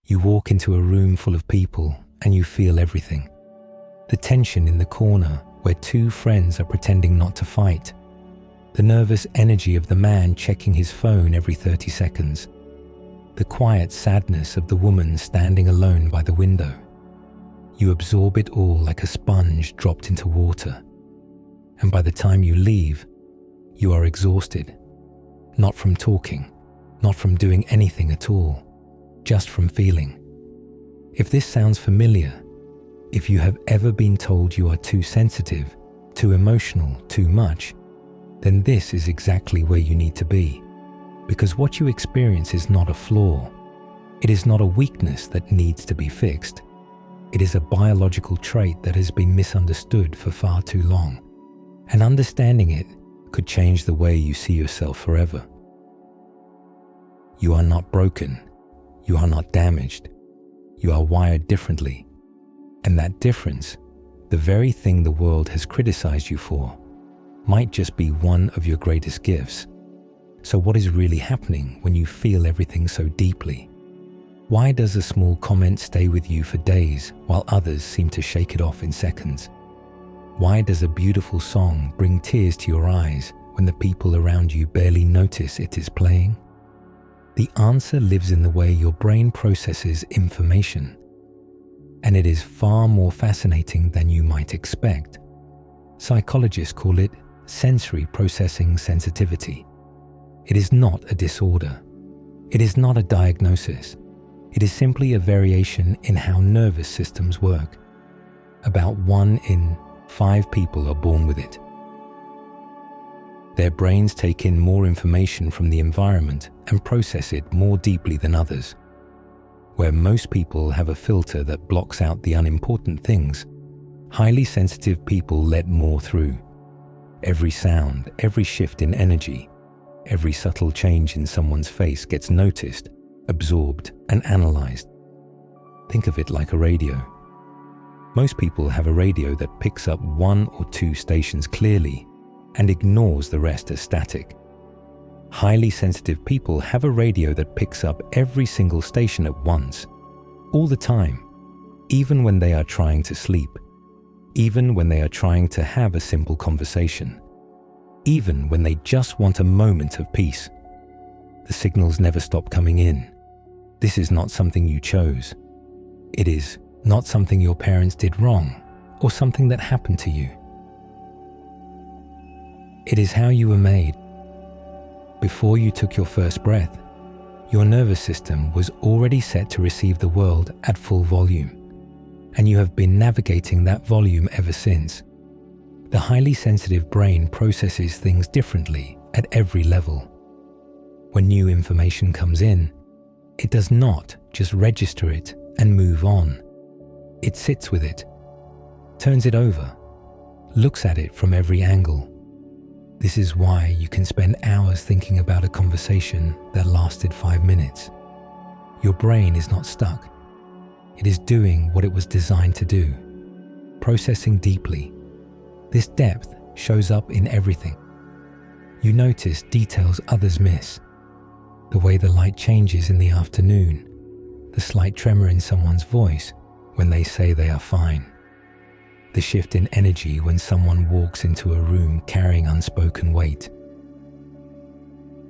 You walk into a room full of people and you feel everything. The tension in the corner where two friends are pretending not to fight. The nervous energy of the man checking his phone every 30 seconds. The quiet sadness of the woman standing alone by the window. You absorb it all like a sponge dropped into water. And by the time you leave, you are exhausted. Not from talking, not from doing anything at all, just from feeling. If this sounds familiar, if you have ever been told you are too sensitive, too emotional, too much, then this is exactly where you need to be. Because what you experience is not a flaw. It is not a weakness that needs to be fixed. It is a biological trait that has been misunderstood for far too long. And understanding it could change the way you see yourself forever. You are not broken. You are not damaged. You are wired differently. And that difference, the very thing the world has criticized you for, might just be one of your greatest gifts. So what is really happening when you feel everything so deeply? Why does a small comment stay with you for days while others seem to shake it off in seconds? Why does a beautiful song bring tears to your eyes when the people around you barely notice it is playing? The answer lives in the way your brain processes information. And it is far more fascinating than you might expect. Psychologists call it sensory processing sensitivity. It is not a disorder. It is not a diagnosis. It is simply a variation in how nervous systems work. About 1 in 5 people are born with it. Their brains take in more information from the environment and process it more deeply than others. Where most people have a filter that blocks out the unimportant things, highly sensitive people let more through. Every sound, every shift in energy, every subtle change in someone's face gets noticed, absorbed, and analyzed. Think of it like a radio. Most people have a radio that picks up 1 or 2 stations clearly and ignores the rest as static. Highly sensitive people have a radio that picks up every single station at once, all the time, even when they are trying to sleep, even when they are trying to have a simple conversation, even when they just want a moment of peace. The signals never stop coming in. This is not something you chose. It is not something your parents did wrong or something that happened to you. It is how you were made. Before you took your first breath, your nervous system was already set to receive the world at full volume, and you have been navigating that volume ever since. The highly sensitive brain processes things differently at every level. When new information comes in, it does not just register it and move on. It sits with it, turns it over, looks at it from every angle. This is why you can spend hours thinking about a conversation that lasted 5 minutes. Your brain is not stuck. It is doing what it was designed to do, processing deeply. This depth shows up in everything. You notice details others miss. The way the light changes in the afternoon, the slight tremor in someone's voice when they say they are fine, the shift in energy when someone walks into a room carrying unspoken weight.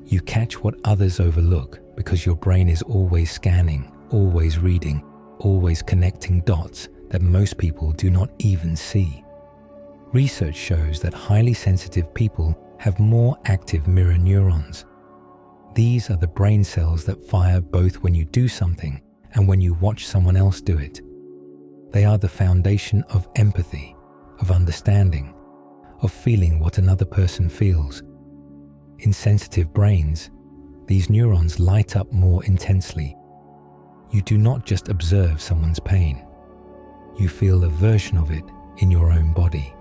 You catch what others overlook because your brain is always scanning, always reading, always connecting dots that most people do not even see. Research shows that highly sensitive people have more active mirror neurons. These are the brain cells that fire both when you do something and when you watch someone else do it. They are the foundation of empathy, of understanding, of feeling what another person feels. In sensitive brains, these neurons light up more intensely. You do not just observe someone's pain. You feel a version of it in your own body.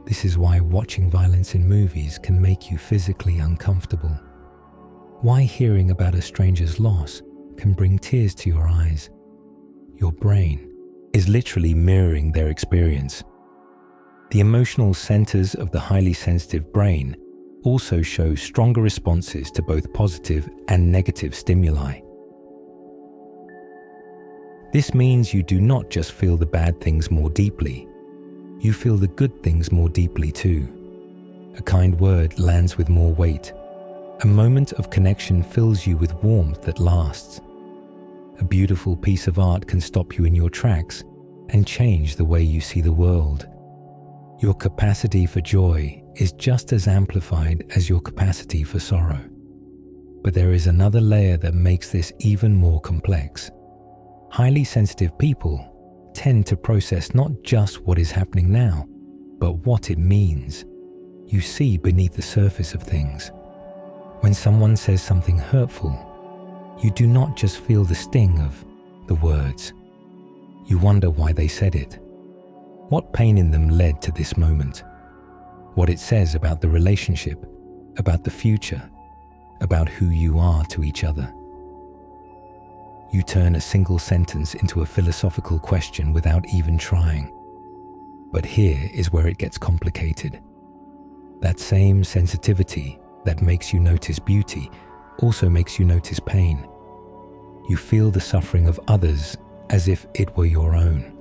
This is why watching violence in movies can make you physically uncomfortable. Why hearing about a stranger's loss can bring tears to your eyes. Your brain is literally mirroring their experience. The emotional centers of the highly sensitive brain also show stronger responses to both positive and negative stimuli. This means you do not just feel the bad things more deeply, you feel the good things more deeply too. A kind word lands with more weight. A moment of connection fills you with warmth that lasts. A beautiful piece of art can stop you in your tracks and change the way you see the world. Your capacity for joy is just as amplified as your capacity for sorrow. But there is another layer that makes this even more complex. Highly sensitive people tend to process not just what is happening now, but what it means. You see beneath the surface of things. When someone says something hurtful, you do not just feel the sting of the words. You wonder why they said it. What pain in them led to this moment? What it says about the relationship, about the future, about who you are to each other. You turn a single sentence into a philosophical question without even trying. But here is where it gets complicated. That same sensitivity that makes you notice beauty also makes you notice pain. You feel the suffering of others as if it were your own.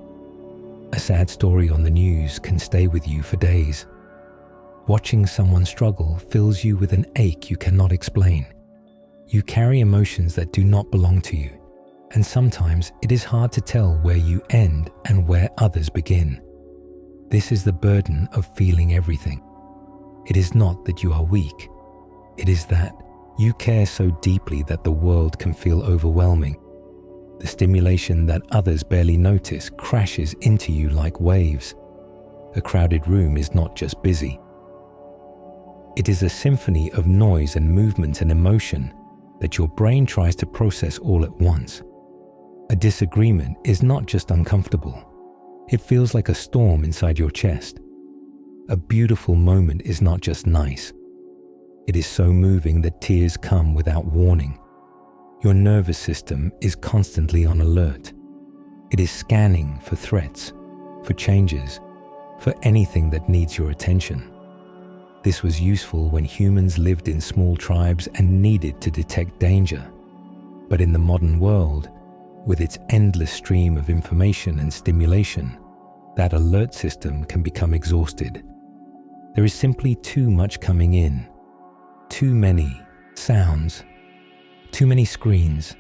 A sad story on the news can stay with you for days. Watching someone struggle fills you with an ache you cannot explain. You carry emotions that do not belong to you, and sometimes it is hard to tell where you end and where others begin. This is the burden of feeling everything. It is not that you are weak. It is that you care so deeply that the world can feel overwhelming. The stimulation that others barely notice crashes into you like waves. A crowded room is not just busy. It is a symphony of noise and movement and emotion that your brain tries to process all at once. A disagreement is not just uncomfortable. It feels like a storm inside your chest. A beautiful moment is not just nice. It is so moving that tears come without warning. Your nervous system is constantly on alert. It is scanning for threats, for changes, for anything that needs your attention. This was useful when humans lived in small tribes and needed to detect danger. But in the modern world, with its endless stream of information and stimulation, that alert system can become exhausted. There is simply too much coming in. Too many sounds, too many screens,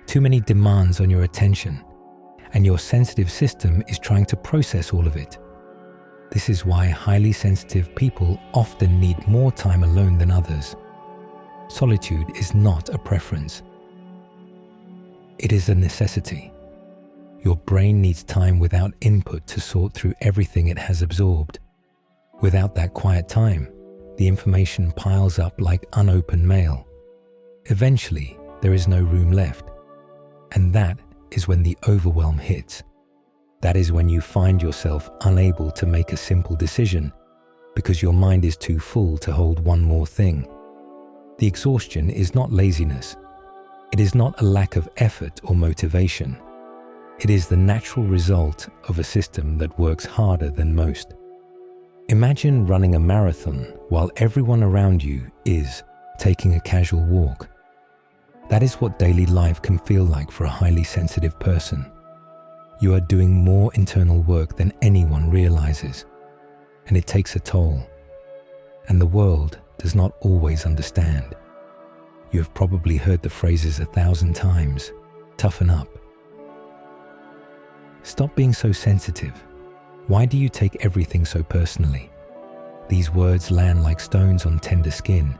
too many demands on your attention, and your sensitive system is trying to process all of it. This is why highly sensitive people often need more time alone than others. Solitude is not a preference. It is a necessity. Your brain needs time without input to sort through everything it has absorbed. Without that quiet time, the information piles up like unopened mail. Eventually, there is no room left. And that is when the overwhelm hits. That is when you find yourself unable to make a simple decision because your mind is too full to hold one more thing. The exhaustion is not laziness. It is not a lack of effort or motivation. It is the natural result of a system that works harder than most. Imagine running a marathon while everyone around you is taking a casual walk. That is what daily life can feel like for a highly sensitive person. You are doing more internal work than anyone realizes, and it takes a toll. And the world does not always understand. You have probably heard the phrases 1,000 times. Toughen up. Stop being so sensitive. Why do you take everything so personally? These words land like stones on tender skin.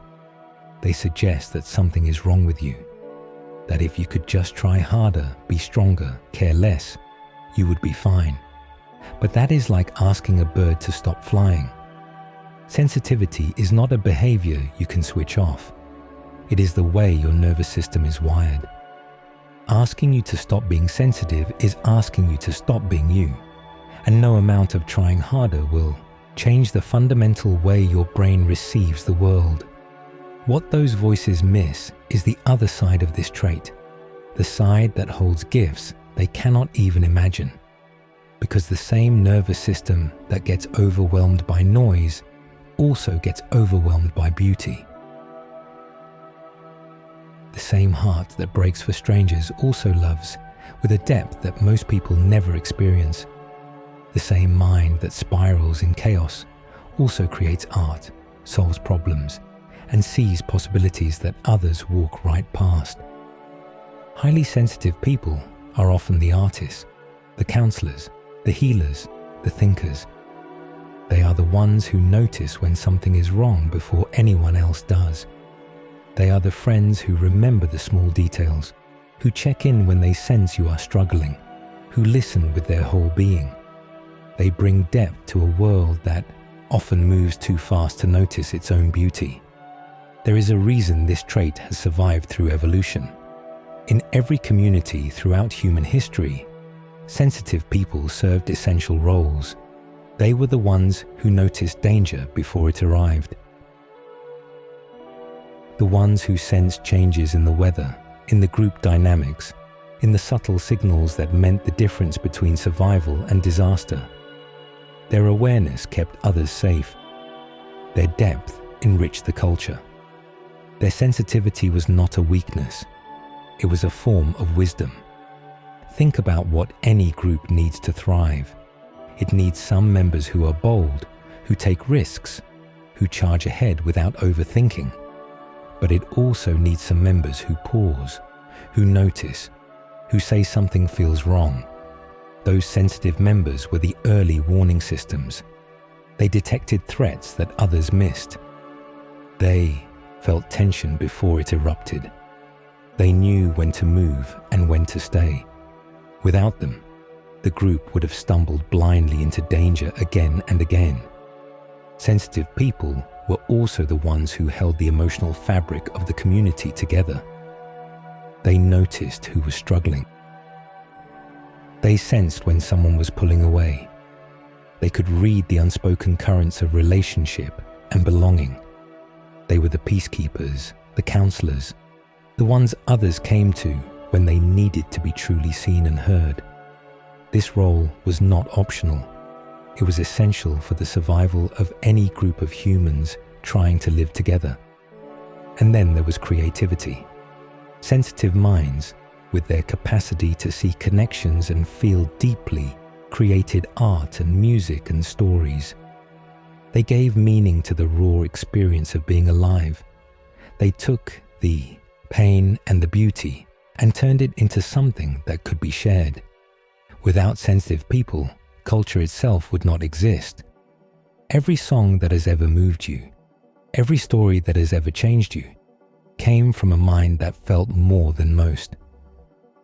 They suggest that something is wrong with you. That if you could just try harder, be stronger, care less, you would be fine. But that is like asking a bird to stop flying. Sensitivity is not a behavior you can switch off. It is the way your nervous system is wired. Asking you to stop being sensitive is asking you to stop being you. And no amount of trying harder will change the fundamental way your brain receives the world. What those voices miss is the other side of this trait, the side that holds gifts they cannot even imagine. Because the same nervous system that gets overwhelmed by noise also gets overwhelmed by beauty. The same heart that breaks for strangers also loves with a depth that most people never experience. The same mind that spirals in chaos also creates art, solves problems, and sees possibilities that others walk right past. Highly sensitive people are often the artists, the counselors, the healers, the thinkers. They are the ones who notice when something is wrong before anyone else does. They are the friends who remember the small details, who check in when they sense you are struggling, who listen with their whole being. They bring depth to a world that often moves too fast to notice its own beauty. There is a reason this trait has survived through evolution. In every community throughout human history, sensitive people served essential roles. They were the ones who noticed danger before it arrived. The ones who sensed changes in the weather, in the group dynamics, in the subtle signals that meant the difference between survival and disaster. Their awareness kept others safe. Their depth enriched the culture. Their sensitivity was not a weakness. It was a form of wisdom. Think about what any group needs to thrive. It needs some members who are bold, who take risks, who charge ahead without overthinking. But it also needs some members who pause, who notice, who say something feels wrong. Those sensitive members were the early warning systems. They detected threats that others missed. They felt tension before it erupted. They knew when to move and when to stay. Without them, the group would have stumbled blindly into danger again and again. Sensitive people were also the ones who held the emotional fabric of the community together. They noticed who was struggling. They sensed when someone was pulling away. They could read the unspoken currents of relationship and belonging. They were the peacekeepers, the counselors, the ones others came to when they needed to be truly seen and heard. This role was not optional. It was essential for the survival of any group of humans trying to live together. And then there was creativity. Sensitive minds, with their capacity to see connections and feel deeply, created art and music and stories. They gave meaning to the raw experience of being alive. They took the pain and the beauty and turned it into something that could be shared. Without sensitive people, culture itself would not exist. Every song that has ever moved you, every story that has ever changed you, came from a mind that felt more than most.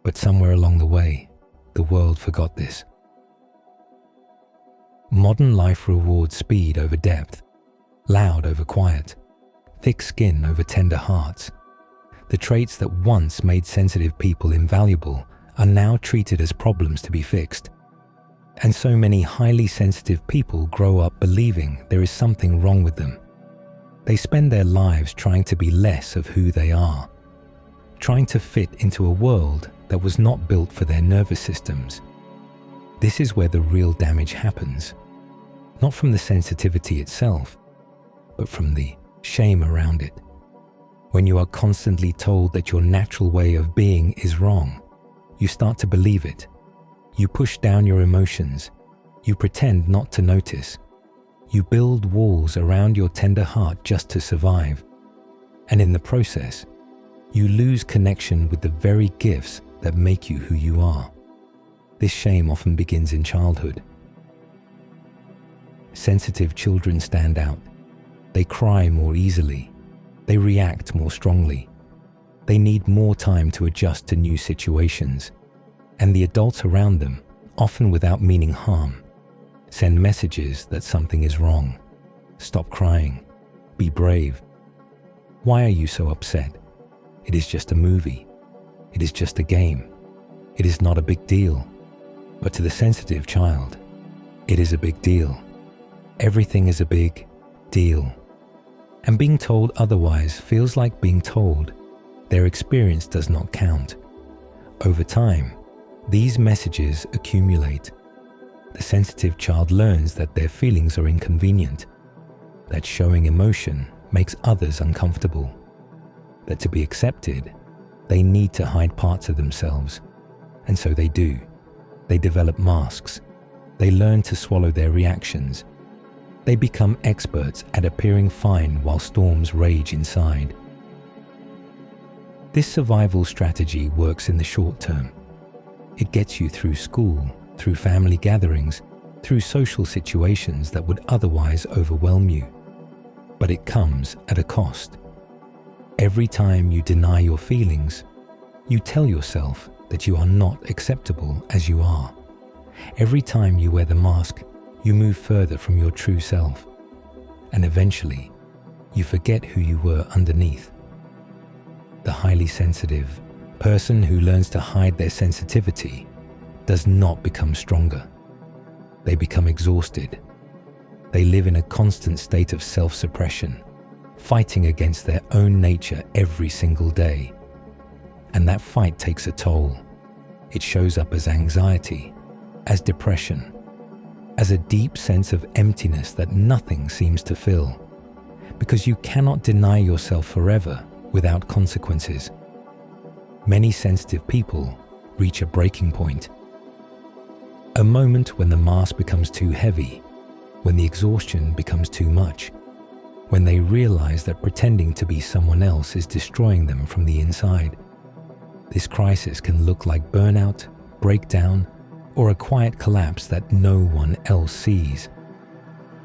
But somewhere along the way, the world forgot this. Modern life rewards speed over depth, loud over quiet, thick skin over tender hearts. The traits that once made sensitive people invaluable are now treated as problems to be fixed. And so many highly sensitive people grow up believing there is something wrong with them. They spend their lives trying to be less of who they are, trying to fit into a world that was not built for their nervous systems. This is where the real damage happens, not from the sensitivity itself, but from the shame around it. When you are constantly told that your natural way of being is wrong, you start to believe it. You push down your emotions. You pretend not to notice. You build walls around your tender heart just to survive. And in the process, you lose connection with the very gifts that make you who you are. This shame often begins in childhood. Sensitive children stand out. They cry more easily. They react more strongly. They need more time to adjust to new situations. And the adults around them, often without meaning harm, send messages that something is wrong. Stop crying. Be brave. Why are you so upset? It is just a movie. It is just a game. It is not a big deal. But to the sensitive child, it is a big deal. Everything is a big deal. And being told otherwise feels like being told their experience does not count. Over time, these messages accumulate. The sensitive child learns that their feelings are inconvenient, that showing emotion makes others uncomfortable, that to be accepted, they need to hide parts of themselves, And so they do. They develop masks. They learn to swallow their reactions. They become experts at appearing fine while storms rage inside. This survival strategy works in the short term. It gets you through school, through family gatherings, through social situations that would otherwise overwhelm you. But it comes at a cost. Every time you deny your feelings, you tell yourself that you are not acceptable as you are. Every time you wear the mask, you move further from your true self. And eventually, you forget who you were underneath. The highly sensitive person who learns to hide their sensitivity does not become stronger. They become exhausted. They live in a constant state of self-suppression, fighting against their own nature every single day. And that fight takes a toll. It shows up as anxiety, as depression, as a deep sense of emptiness that nothing seems to fill, because you cannot deny yourself forever without consequences. Many sensitive people reach a breaking point, a moment when the mask becomes too heavy, when the exhaustion becomes too much, when they realize that pretending to be someone else is destroying them from the inside. This crisis can look like burnout, breakdown, or a quiet collapse that no one else sees.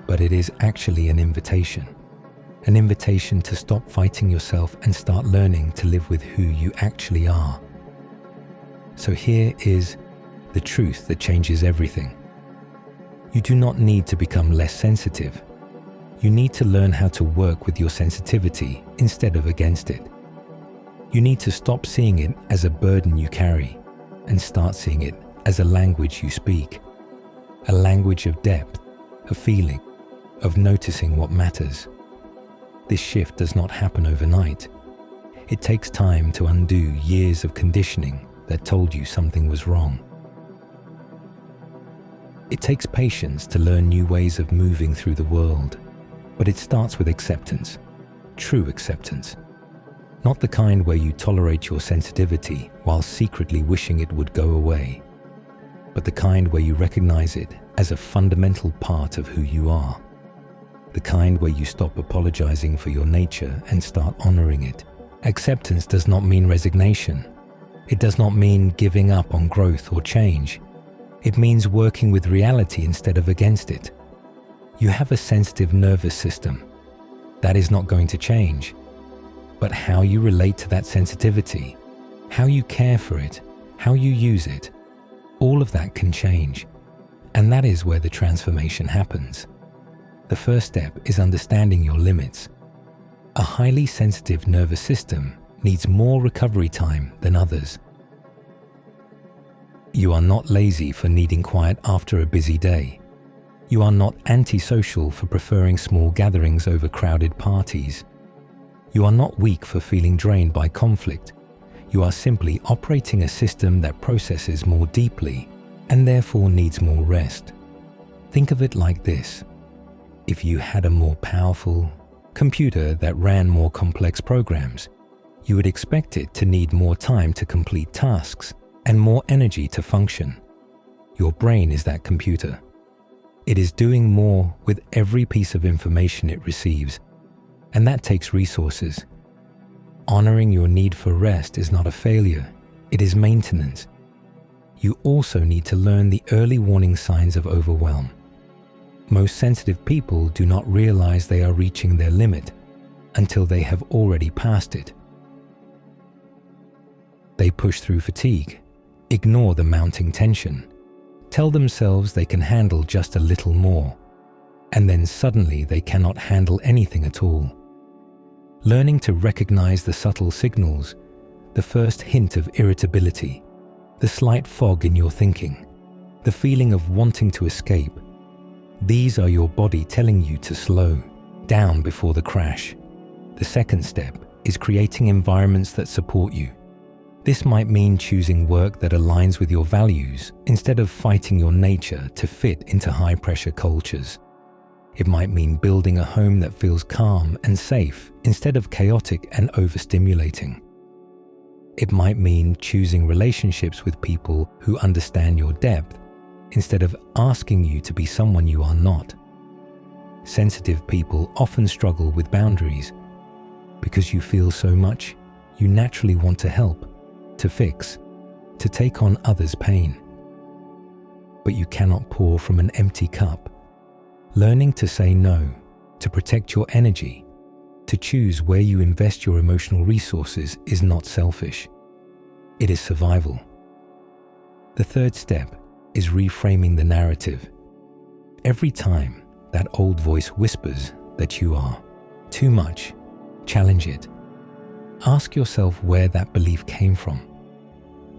But it is actually an invitation to stop fighting yourself and start learning to live with who you actually are. So here is the truth that changes everything. You do not need to become less sensitive. You need to learn how to work with your sensitivity instead of against it. You need to stop seeing it as a burden you carry and start seeing it as a language you speak, a language of depth, of feeling, of noticing what matters. This shift does not happen overnight. It takes time to undo years of conditioning that told you something was wrong. It takes patience to learn new ways of moving through the world, but it starts with acceptance, true acceptance. Not the kind where you tolerate your sensitivity while secretly wishing it would go away, but the kind where you recognize it as a fundamental part of who you are. The kind where you stop apologizing for your nature and start honoring it. Acceptance does not mean resignation. It does not mean giving up on growth or change. It means working with reality instead of against it. You have a sensitive nervous system. That is not going to change. But how you relate to that sensitivity, how you care for it, how you use it, all of that can change. And that is where the transformation happens. The first step is understanding your limits. A highly sensitive nervous system needs more recovery time than others. You are not lazy for needing quiet after a busy day. You are not antisocial for preferring small gatherings over crowded parties. You are not weak for feeling drained by conflict. You are simply operating a system that processes more deeply and therefore needs more rest. Think of it like this. If you had a more powerful computer that ran more complex programs, you would expect it to need more time to complete tasks and more energy to function. Your brain is that computer. It is doing more with every piece of information it receives, and that takes resources. Honoring your need for rest is not a failure, it is maintenance. You also need to learn the early warning signs of overwhelm. Most sensitive people do not realize they are reaching their limit until they have already passed it. They push through fatigue, ignore the mounting tension, tell themselves they can handle just a little more, and then suddenly they cannot handle anything at all. Learning to recognize the subtle signals, the first hint of irritability, the slight fog in your thinking, the feeling of wanting to escape, these are your body telling you to slow down before the crash. The second step is creating environments that support you. This might mean choosing work that aligns with your values instead of fighting your nature to fit into high-pressure cultures. It might mean building a home that feels calm and safe instead of chaotic and overstimulating. It might mean choosing relationships with people who understand your depth instead of asking you to be someone you are not. Sensitive people often struggle with boundaries. Because you feel so much, you naturally want to help, to fix, to take on others' pain. But you cannot pour from an empty cup. Learning to say no, to protect your energy, to choose where you invest your emotional resources is not selfish. It is survival. The third step is reframing the narrative. Every time that old voice whispers that you are too much, challenge it. Ask yourself where that belief came from.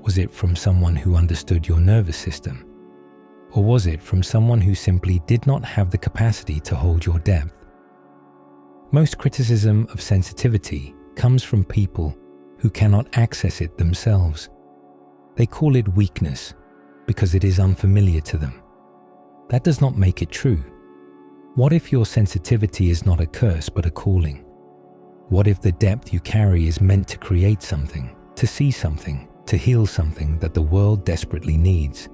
Was it from someone who understood your nervous system? Or was it from someone who simply did not have the capacity to hold your depth? Most criticism of sensitivity comes from people who cannot access it themselves. They call it weakness because it is unfamiliar to them. That does not make it true. What if your sensitivity is not a curse but a calling? What if the depth you carry is meant to create something, to see something, to heal something that the world desperately needs?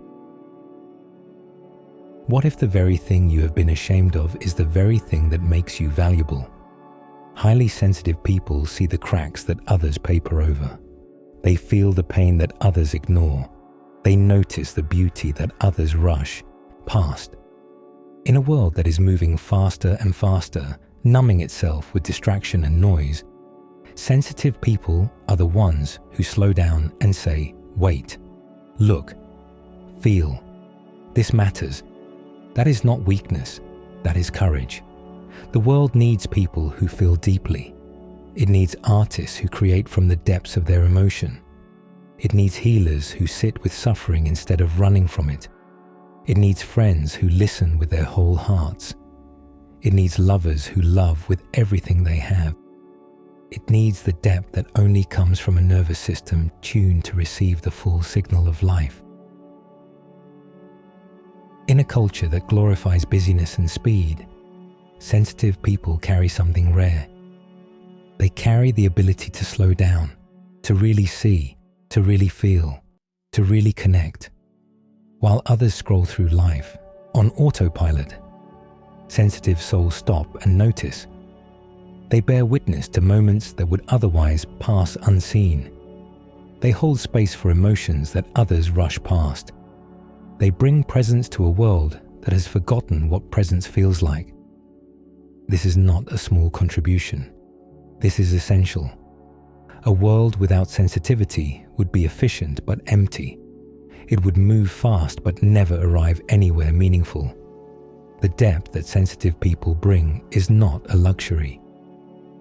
What if the very thing you have been ashamed of is the very thing that makes you valuable? Highly sensitive people see the cracks that others paper over. They feel the pain that others ignore. They notice the beauty that others rush past. In a world that is moving faster and faster, numbing itself with distraction and noise, sensitive people are the ones who slow down and say, wait, look, feel. This matters. That is not weakness, that is courage. The world needs people who feel deeply. It needs artists who create from the depths of their emotion. It needs healers who sit with suffering instead of running from it. It needs friends who listen with their whole hearts. It needs lovers who love with everything they have. It needs the depth that only comes from a nervous system tuned to receive the full signal of life. In a culture that glorifies busyness and speed, sensitive people carry something rare. They carry the ability to slow down, to really see, to really feel, to really connect. While others scroll through life on autopilot, sensitive souls stop and notice. They bear witness to moments that would otherwise pass unseen. They hold space for emotions that others rush past. They bring presence to a world that has forgotten what presence feels like. This is not a small contribution. This is essential. A world without sensitivity would be efficient but empty. It would move fast but never arrive anywhere meaningful. The depth that sensitive people bring is not a luxury.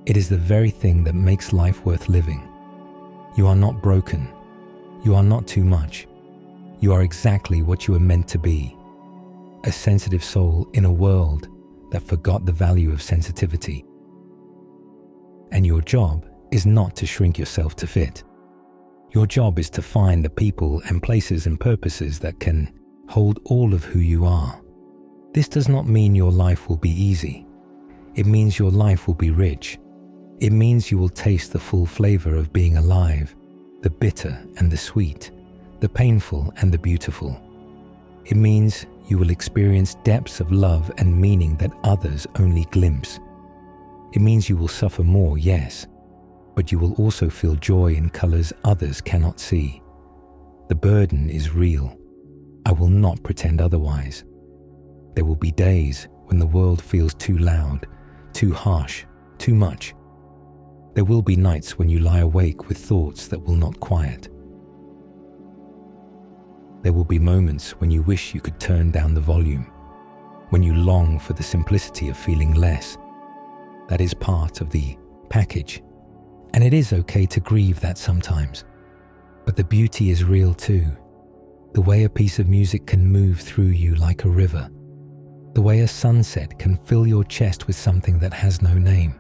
It is the very thing that makes life worth living. You are not broken. You are not too much. You are exactly what you are meant to be. A sensitive soul in a world that forgot the value of sensitivity. And your job is not to shrink yourself to fit. Your job is to find the people and places and purposes that can hold all of who you are. This does not mean your life will be easy. It means your life will be rich. It means you will taste the full flavor of being alive, the bitter and the sweet, the painful and the beautiful. It means you will experience depths of love and meaning that others only glimpse. It means you will suffer more, yes, but you will also feel joy in colors others cannot see. The burden is real. I will not pretend otherwise. There will be days when the world feels too loud, too harsh, too much. There will be nights when you lie awake with thoughts that will not quiet. There will be moments when you wish you could turn down the volume, when you long for the simplicity of feeling less. That is part of the package, and it is okay to grieve that sometimes. But the beauty is real too. The way a piece of music can move through you like a river. The way a sunset can fill your chest with something that has no name.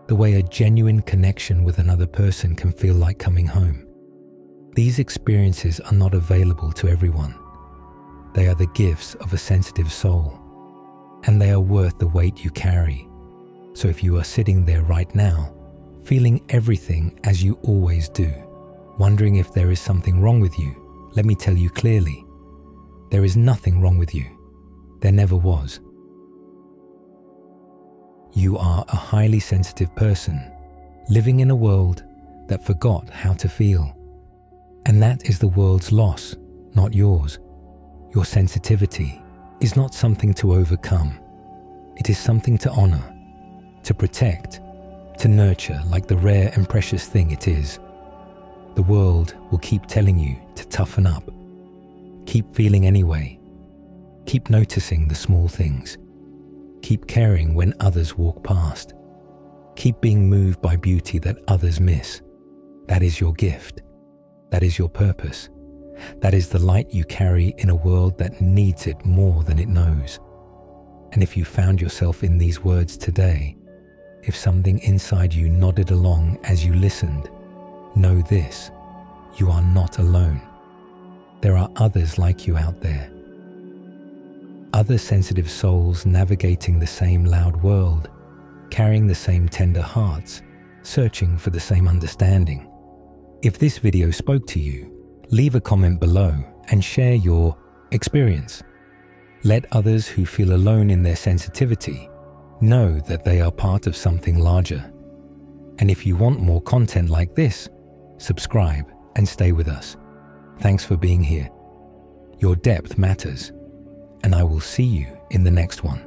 The way a genuine connection with another person can feel like coming home. These experiences are not available to everyone. They are the gifts of a sensitive soul, and they are worth the weight you carry. So if you are sitting there right now, feeling everything as you always do, wondering if there is something wrong with you, let me tell you clearly, there is nothing wrong with you. There never was. You are a highly sensitive person, living in a world that forgot how to feel. And that is the world's loss, not yours. Your sensitivity is not something to overcome. It is something to honor, to protect, to nurture like the rare and precious thing it is. The world will keep telling you to toughen up. Keep feeling anyway. Keep noticing the small things. Keep caring when others walk past. Keep being moved by beauty that others miss. That is your gift. That is your purpose. That is the light you carry in a world that needs it more than it knows. And if you found yourself in these words today, if something inside you nodded along as you listened, know this: you are not alone. There are others like you out there. Other sensitive souls navigating the same loud world, carrying the same tender hearts, searching for the same understanding. If this video spoke to you, leave a comment below and share your experience. Let others who feel alone in their sensitivity know that they are part of something larger. And if you want more content like this, subscribe and stay with us. Thanks for being here. Your depth matters, and I will see you in the next one.